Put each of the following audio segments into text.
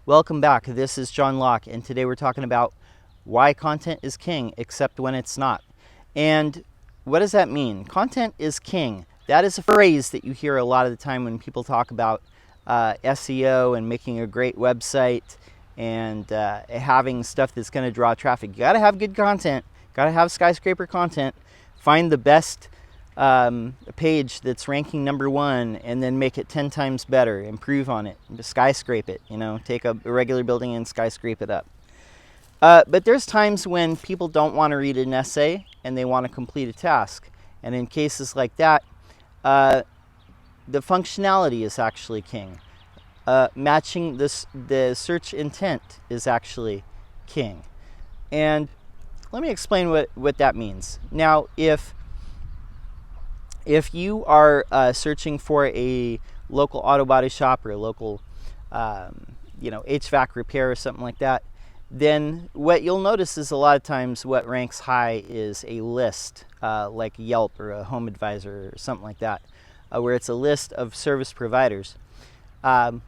Welcome back. This is John Locke, and today we're talking about why content is king except when it's not. And what does that mean? Content is king. That is a phrase that you hear a lot of the time when people talk about SEO and making a great website and having stuff that's going to draw traffic. You got to have good content, got to have skyscraper content, find the best page that's ranking #1 and then make it 10 times better, improve on it, skyscrape it, take a regular building and skyscrape it up. But there's times when people don't want to read an essay and they want to complete a task. And in cases like that, the functionality is actually king. Matching the search intent is actually king. And let me explain what that means. Now, if you are searching for a local auto body shop or a local HVAC repair or something like that, then what you'll notice is a lot of times what ranks high is a list like Yelp or a Home Advisor or something like that, where it's a list of service providers. And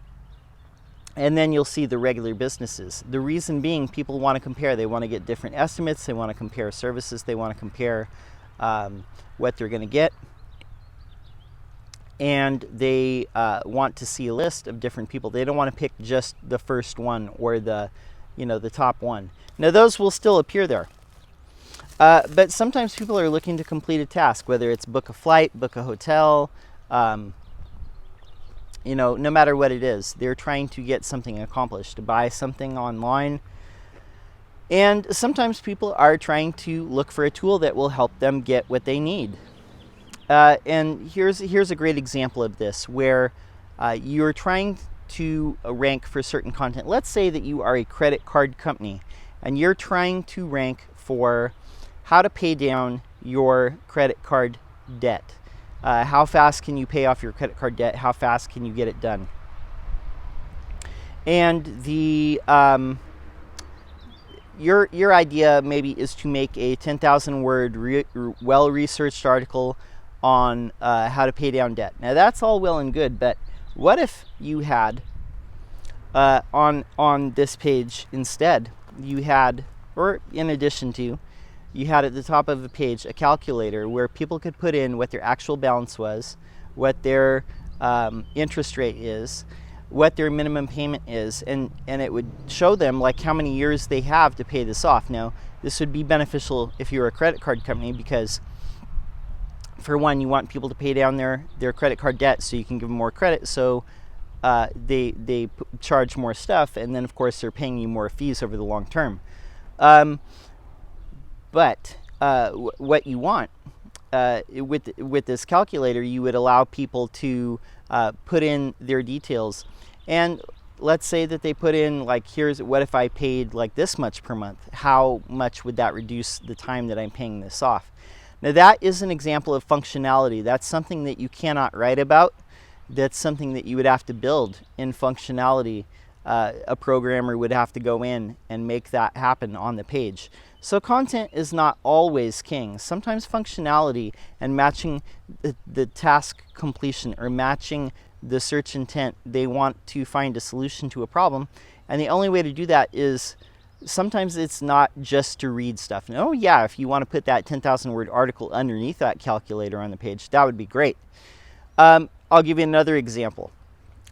then you'll see the regular businesses. The reason being, people want to compare. They want to get different estimates. They want to compare services. They want to compare what they're going to get. And they want to see a list of different people. They don't want to pick just the first one or the top one. Now those will still appear there. But sometimes people are looking to complete a task, whether it's book a flight, book a hotel, no matter what it is. They're trying to get something accomplished, to buy something online. And sometimes people are trying to look for a tool that will help them get what they need. And here's a great example of this, where you're trying to rank for certain content. Let's say that you are a credit card company and you're trying to rank for how to pay down your credit card debt. How fast can you pay off your credit card debt? How fast can you get it done? And your idea maybe is to make a 10,000 word well-researched article on how to pay down debt. Now that's all well and good, but what if you had on this page instead, you had, or in addition to, you had at the top of the page a calculator where people could put in what their actual balance was, what their interest rate is, what their minimum payment is, and it would show them like how many years they have to pay this off. Now this would be beneficial if you're a credit card company, because for one, you want people to pay down their credit card debt so you can give them more credit, so they charge more stuff, and then of course they're paying you more fees over the long term. But what you want with this calculator, you would allow people to put in their details, and let's say that they put in like, here's what if I paid like this much per month, how much would that reduce the time that I'm paying this off? Now that is an example of functionality. That's something that you cannot write about. That's something that you would have to build in functionality. A programmer would have to go in and make that happen on the page. So content is not always king. Sometimes functionality and matching the task completion, or matching the search intent, they want to find a solution to a problem. And the only way to do that is, sometimes it's not just to read stuff. Oh yeah, if you want to put that 10,000 word article underneath that calculator on the page, that would be great. I'll give you another example.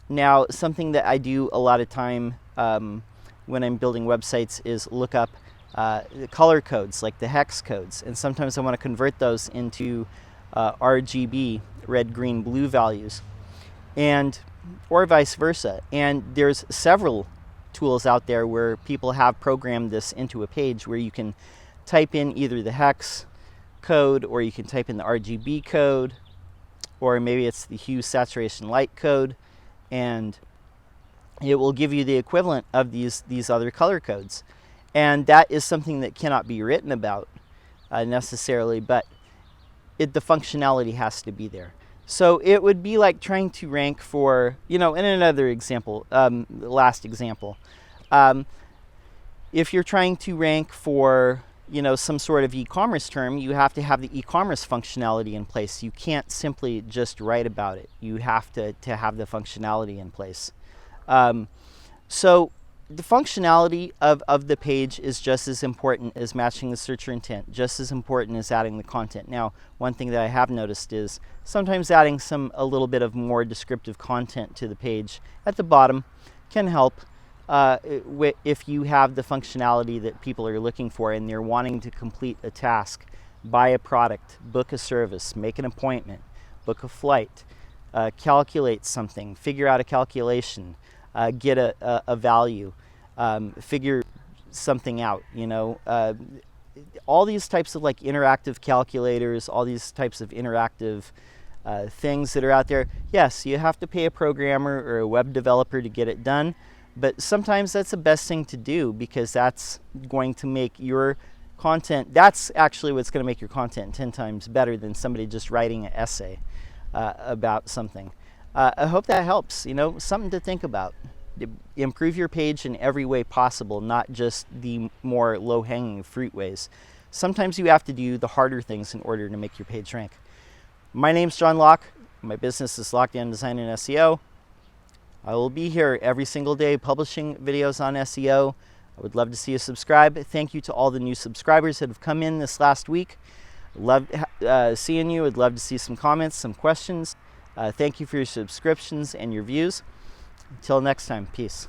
Now, something that I do a lot of time when I'm building websites is look up the color codes, like the hex codes, and sometimes I want to convert those into RGB, red, green, blue values, or vice versa. And there's several tools out there where people have programmed this into a page where you can type in either the hex code, or you can type in the RGB code, or maybe it's the hue, saturation, light code, and it will give you the equivalent of these other color codes. And that is something that cannot be written about necessarily, but the functionality has to be there. So it would be like trying to rank for, in another example, last example, if you're trying to rank for, some sort of e-commerce term, you have to have the e-commerce functionality in place. You can't simply just write about it. You have to have the functionality in place. So the functionality of the page is just as important as matching the searcher intent, just as important as adding the content. Now, one thing that I have noticed is sometimes adding a little bit of more descriptive content to the page at the bottom can help if you have the functionality that people are looking for and they're wanting to complete a task, buy a product, book a service, make an appointment, book a flight, calculate something, figure out a calculation, get a value, figure something out, all these types of like interactive calculators, all these types of interactive things that are out there. Yes, you have to pay a programmer or a web developer to get it done, but sometimes that's the best thing to do because that's going to make your content, that's actually what's going to make your content 10 times better than somebody just writing an essay about something. I hope that helps, something to think about. Improve your page in every way possible, not just the more low-hanging fruit ways. Sometimes you have to do the harder things in order to make your page rank. My name's John Locke. My business is Lockdown Design and SEO. I will be here every single day publishing videos on SEO. I would love to see you subscribe. Thank you to all the new subscribers that have come in this last week. Love seeing you. I'd love to see some comments, some questions. Thank you for your subscriptions and your views. Until next time, peace.